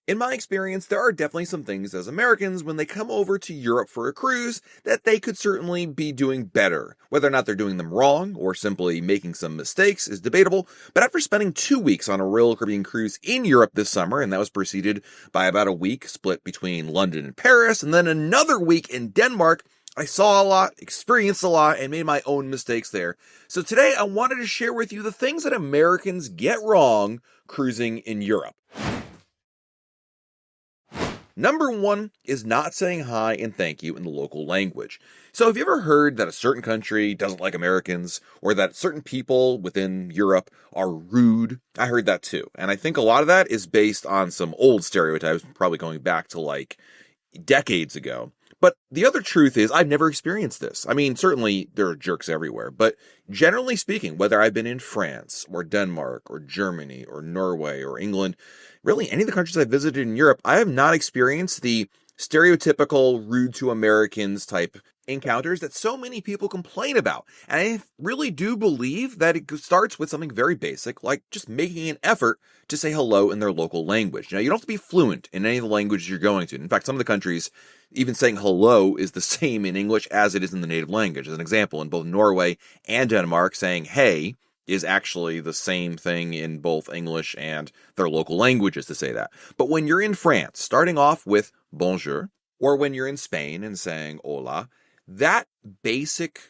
In my experience, there are definitely some things as Americans when they come over to Europe for a cruise that they could certainly be doing better. Whether or not they're doing them wrong or simply making some mistakes is debatable, but after spending 2 weeks on a Royal Caribbean cruise in Europe this summer, and that was preceded by about a week split between London and Paris, and then another week in Denmark, I saw a lot, experienced a lot, and made my own mistakes there. So today I wanted to share with you the things that Americans get wrong cruising in Europe. Number one is not saying hi and thank you in the local language. So, have you ever heard that a certain country doesn't like Americans, or that certain people within Europe are rude? I heard that too. And I think a lot of that is based on some old stereotypes, probably going back to like decades ago. But the other truth is, I've never experienced this. I mean, certainly there are jerks everywhere, but generally speaking, whether I've been in France or Denmark or Germany or Norway or England, really any of the countries I've visited in Europe, I have not experienced the stereotypical rude to Americans type encounters that so many people complain about. And I really do believe that it starts with something very basic, like just making an effort to say hello in their local language. Now, you don't have to be fluent in any of the languages you're going to. In fact, some of the countries, even saying hello is the same in English as it is in the native language. As an example, in both Norway and Denmark, saying hey is actually the same thing in both English and their local languages to say that. But when you're in France, starting off with bonjour, or when you're in Spain and saying hola, that basic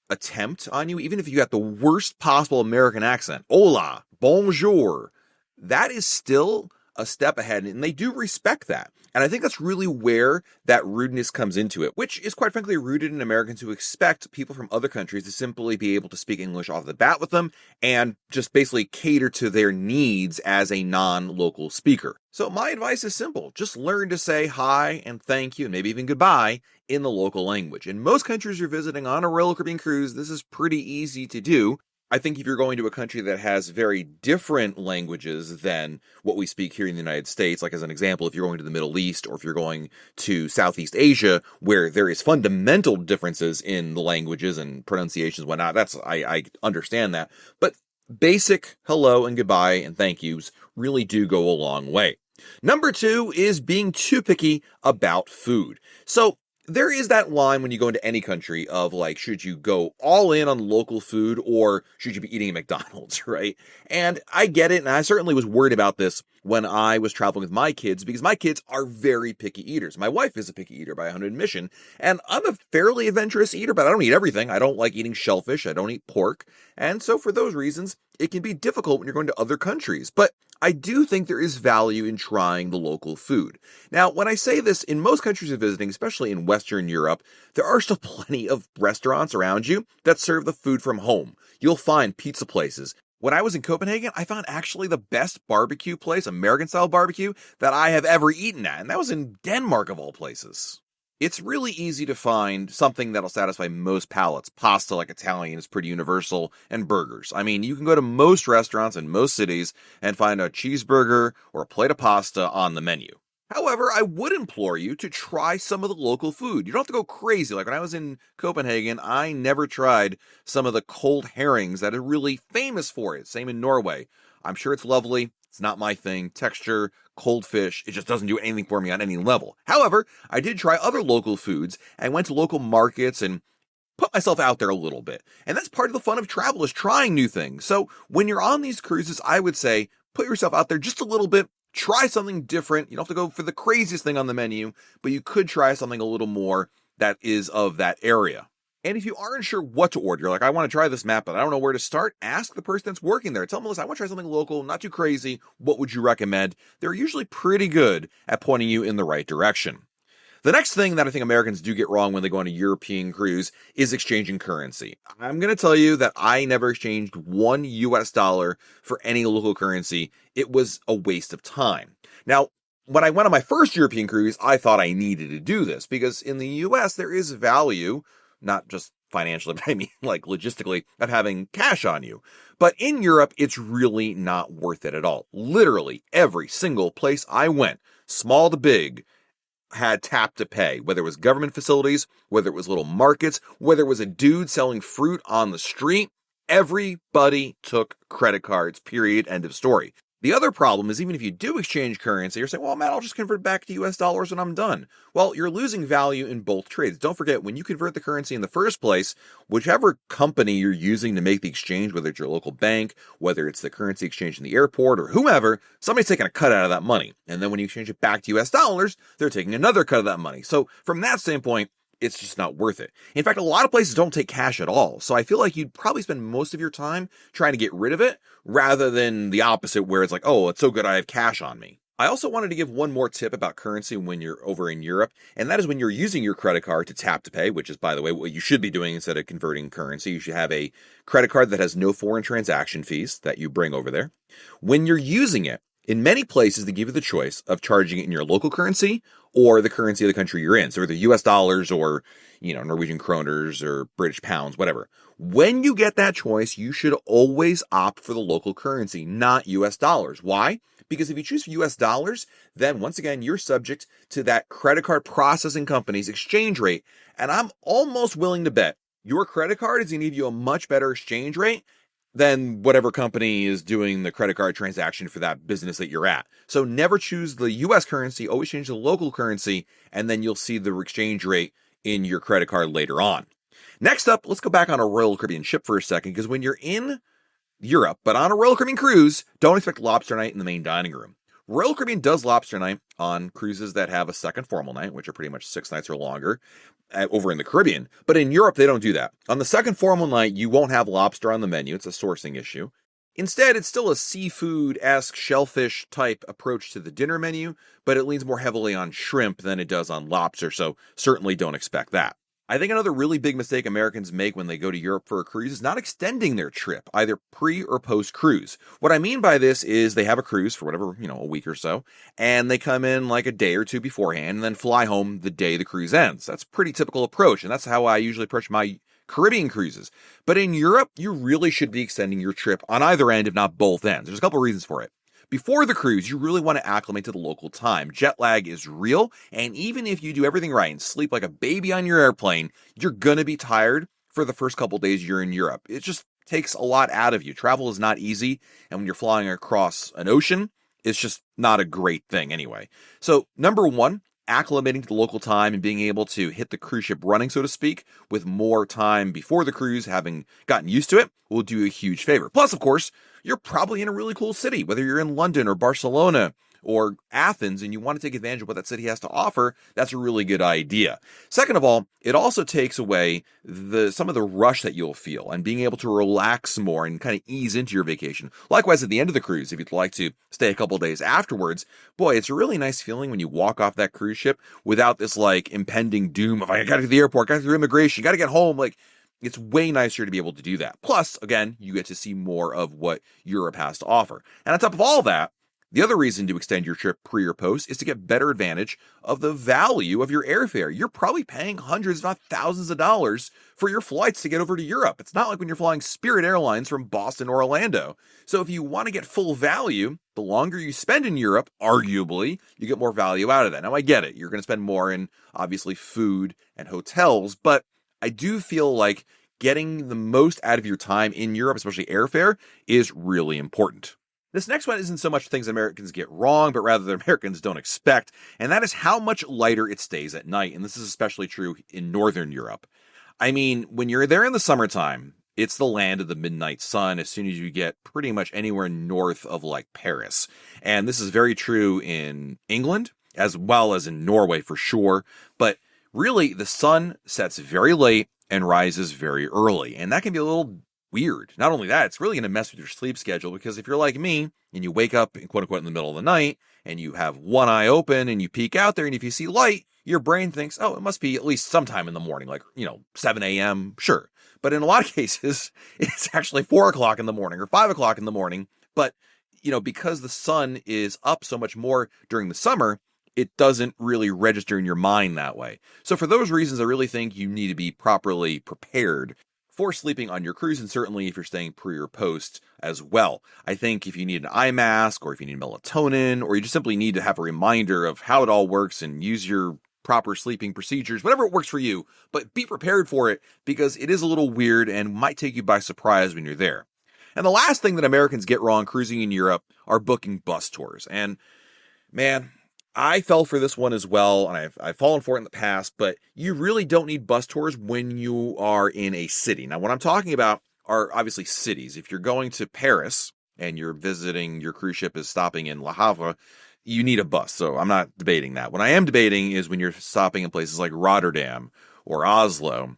attempt on you, even if you got the worst possible American accent, hola, bonjour, that is still a step ahead, and they do respect that. And I think that's really where that rudeness comes into it, which is quite frankly rooted in Americans who expect people from other countries to simply be able to speak English off the bat with them and just basically cater to their needs as a non-local speaker. So my advice is simple. Just learn to say hi and thank you and maybe even goodbye in the local language. In most countries you're visiting on a Royal Caribbean cruise, this is pretty easy to do. I think if you're going to a country that has very different languages than what we speak here in the United States, like as an example, if you're going to the Middle East or if you're going to Southeast Asia, where there is fundamental differences in the languages and pronunciations and whatnot, I understand that. But basic hello and goodbye and thank yous really do go a long way. Number two is being too picky about food. So there is that line when you go into any country of like, should you go all in on local food or should you be eating at McDonald's, right? And I get it, and I certainly was worried about this when I was traveling with my kids because my kids are very picky eaters. My wife is a picky eater by own admission, and I'm a fairly adventurous eater, but I don't eat everything. I don't like eating shellfish. I don't eat pork. And so for those reasons, it can be difficult when you're going to other countries. But I do think there is value in trying the local food. Now, when I say this, in most countries you're visiting, especially in Western Europe, there are still plenty of restaurants around you that serve the food from home. You'll find pizza places. When I was in Copenhagen, I found actually the best barbecue place, American-style barbecue, that I have ever eaten at, and that was in Denmark of all places. It's really easy to find something that'll satisfy most palates. Pasta, like Italian, is pretty universal, and burgers. I mean, you can go to most restaurants in most cities and find a cheeseburger or a plate of pasta on the menu. However, I would implore you to try some of the local food. You don't have to go crazy. Like when I was in Copenhagen, I never tried some of the cold herrings that are really famous for it. Same in Norway. I'm sure it's lovely. It's not my thing. Texture, cold fish, it just doesn't do anything for me on any level. However, I did try other local foods and went to local markets and put myself out there a little bit. And that's part of the fun of travel is trying new things. So when you're on these cruises, I would say put yourself out there just a little bit. Try something different. You don't have to go for the craziest thing on the menu, but you could try something a little more that is of that area. And if you aren't sure what to order, you're like, I want to try this map, but I don't know where to start, ask the person that's working there. Tell them, listen, I want to try something local, not too crazy. What would you recommend? They're usually pretty good at pointing you in the right direction. The next thing that I think Americans do get wrong when they go on a European cruise is exchanging currency. I'm going to tell you that I never exchanged $1 US for any local currency. It was a waste of time. Now, when I went on my first European cruise, I thought I needed to do this because in the US, there is value, not just financially, but I mean like logistically, of having cash on you. But in Europe, it's really not worth it at all. Literally every single place I went, small to big, had tap to pay, whether it was government facilities, whether it was little markets, whether it was a dude selling fruit on the street. Everybody took credit cards, period, end of story. The other problem is even if you do exchange currency, you're saying, well, man, I'll just convert back to US dollars when I'm done. Well, you're losing value in both trades. Don't forget, when you convert the currency in the first place, whichever company you're using to make the exchange, whether it's your local bank, whether it's the currency exchange in the airport, or whomever, somebody's taking a cut out of that money. And then when you exchange it back to US dollars, they're taking another cut of that money. So from that standpoint, it's just not worth it. In fact, a lot of places don't take cash at all. So I feel like you'd probably spend most of your time trying to get rid of it rather than the opposite where it's like, oh, it's so good I have cash on me. I also wanted to give one more tip about currency when you're over in Europe, and that is when you're using your credit card to tap to pay, which is, by the way, what you should be doing instead of converting currency. You should have a credit card that has no foreign transaction fees that you bring over there. When you're using it, in many places, they give you the choice of charging it in your local currency or the currency of the country you're in. So either US dollars or, Norwegian kroners or British pounds, whatever. When you get that choice, you should always opt for the local currency, not US dollars. Why? Because if you choose US dollars, then once again, you're subject to that credit card processing company's exchange rate. And I'm almost willing to bet your credit card is going to give you a much better exchange rate than whatever company is doing the credit card transaction for that business that you're at. So never choose the US currency, always change the local currency, and then you'll see the exchange rate in your credit card later on. Next up, let's go back on a Royal Caribbean ship for a second, because when you're in Europe, but on a Royal Caribbean cruise, don't expect lobster night in the main dining room. Royal Caribbean does lobster night on cruises that have a second formal night, which are pretty much 6 nights or longer, over in the Caribbean. But in Europe, they don't do that. On the second formal night, you won't have lobster on the menu. It's a sourcing issue. Instead, it's still a seafood-esque shellfish type approach to the dinner menu, but it leans more heavily on shrimp than it does on lobster, so certainly don't expect that. I think another really big mistake Americans make when they go to Europe for a cruise is not extending their trip, either pre or post cruise. What I mean by this is they have a cruise for whatever, a week or so, and they come in like a day or two beforehand and then fly home the day the cruise ends. That's a pretty typical approach, and that's how I usually approach my Caribbean cruises. But in Europe, you really should be extending your trip on either end, if not both ends. There's a couple reasons for it. Before the cruise, you really want to acclimate to the local time. Jet lag is real, and even if you do everything right and sleep like a baby on your airplane, you're going to be tired for the first couple days you're in Europe. It just takes a lot out of you. Travel is not easy, and when you're flying across an ocean, it's just not a great thing anyway. So, number one, acclimating to the local time and being able to hit the cruise ship running, so to speak, with more time before the cruise, having gotten used to it, will do you a huge favor. Plus, of course, you're probably in a really cool city, whether you're in London or Barcelona or Athens, and you want to take advantage of what that city has to offer. That's a really good idea. Second of all, it also takes away some of the rush that you'll feel and being able to relax more and kind of ease into your vacation. Likewise, at the end of the cruise, if you'd like to stay a couple days afterwards, boy, it's a really nice feeling when you walk off that cruise ship without this impending doom of I got to the airport, got to do immigration, got to get home. It's way nicer to be able to do that. Plus, again, you get to see more of what Europe has to offer. And on top of all that, the other reason to extend your trip pre or post is to get better advantage of the value of your airfare. You're probably paying hundreds, if not thousands of dollars for your flights to get over to Europe. It's not like when you're flying Spirit Airlines from Boston or Orlando. So if you want to get full value, the longer you spend in Europe, arguably, you get more value out of that. Now, I get it. You're going to spend more in, obviously, food and hotels, but I do feel like getting the most out of your time in Europe, especially airfare, is really important. This next one isn't so much things Americans get wrong, but rather that Americans don't expect, and that is how much lighter it stays at night, and this is especially true in Northern Europe. I mean, when you're there in the summertime, it's the land of the midnight sun as soon as you get pretty much anywhere north of Paris. And this is very true in England, as well as in Norway for sure, but really, the sun sets very late and rises very early, and that can be a little weird. Not only that, it's really going to mess with your sleep schedule, because if you're like me and you wake up, quote unquote, in the middle of the night and you have one eye open and you peek out there, and if you see light, your brain thinks, oh, it must be at least sometime in the morning, 7 a.m., sure. But in a lot of cases, it's actually 4 o'clock in the morning or 5 o'clock in the morning. But, because the sun is up so much more during the summer, it doesn't really register in your mind that way. So for those reasons, I really think you need to be properly prepared for sleeping on your cruise, and certainly if you're staying pre or post as well. I think if you need an eye mask, or if you need melatonin, or you just simply need to have a reminder of how it all works and use your proper sleeping procedures, whatever works for you, but be prepared for it, because it is a little weird and might take you by surprise when you're there. And the last thing that Americans get wrong cruising in Europe are booking bus tours. And man, I fell for this one as well, and I've fallen for it in the past, but you really don't need bus tours when you are in a city. Now, what I'm talking about are obviously cities. If you're going to Paris and you're visiting, your cruise ship is stopping in Le Havre, you need a bus. So I'm not debating that. What I am debating is when you're stopping in places like Rotterdam or Oslo,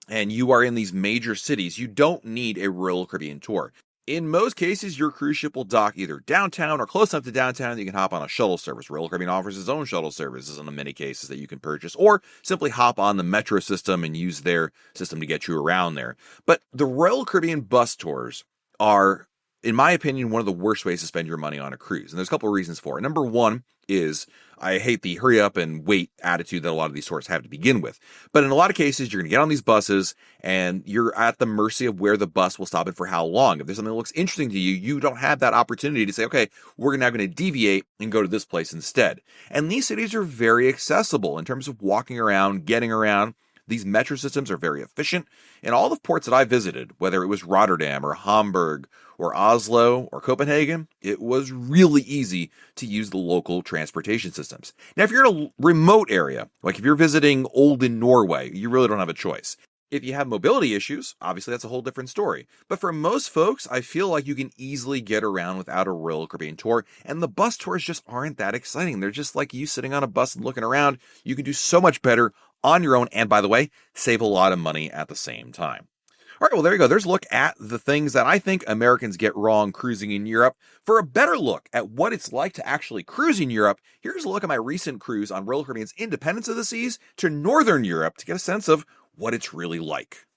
and you are in these major cities, you don't need a Royal Caribbean tour. In most cases, your cruise ship will dock either downtown or close enough to downtown that you can hop on a shuttle service. Royal Caribbean offers its own shuttle services in many cases that you can purchase, or simply hop on the metro system and use their system to get you around there. But the Royal Caribbean bus tours are, in my opinion, one of the worst ways to spend your money on a cruise. And there's a couple of reasons for it. Number one is I hate the hurry up and wait attitude that a lot of these tours have to begin with. But in a lot of cases, you're going to get on these buses and you're at the mercy of where the bus will stop and for how long. If there's something that looks interesting to you, you don't have that opportunity to say, okay, we're now going to deviate and go to this place instead. And these cities are very accessible in terms of walking around, getting around. These metro systems are very efficient. In all the ports that I visited, whether it was Rotterdam or Hamburg or Oslo or Copenhagen, it was really easy to use the local transportation systems. Now, if you're in a remote area, like if you're visiting Olden, Norway, you really don't have a choice. If you have mobility issues, obviously that's a whole different story. But for most folks, I feel like you can easily get around without a Royal Caribbean tour, and the bus tours just aren't that exciting. They're just like you sitting on a bus and looking around. You can do so much better on your own, and by the way, save a lot of money at the same time. All right, well, there you go. There's a look at the things that I think Americans get wrong cruising in Europe. For a better look at what it's like to actually cruise in Europe, here's a look at my recent cruise on Royal Caribbean's Independence of the Seas to Northern Europe to get a sense of what it's really like.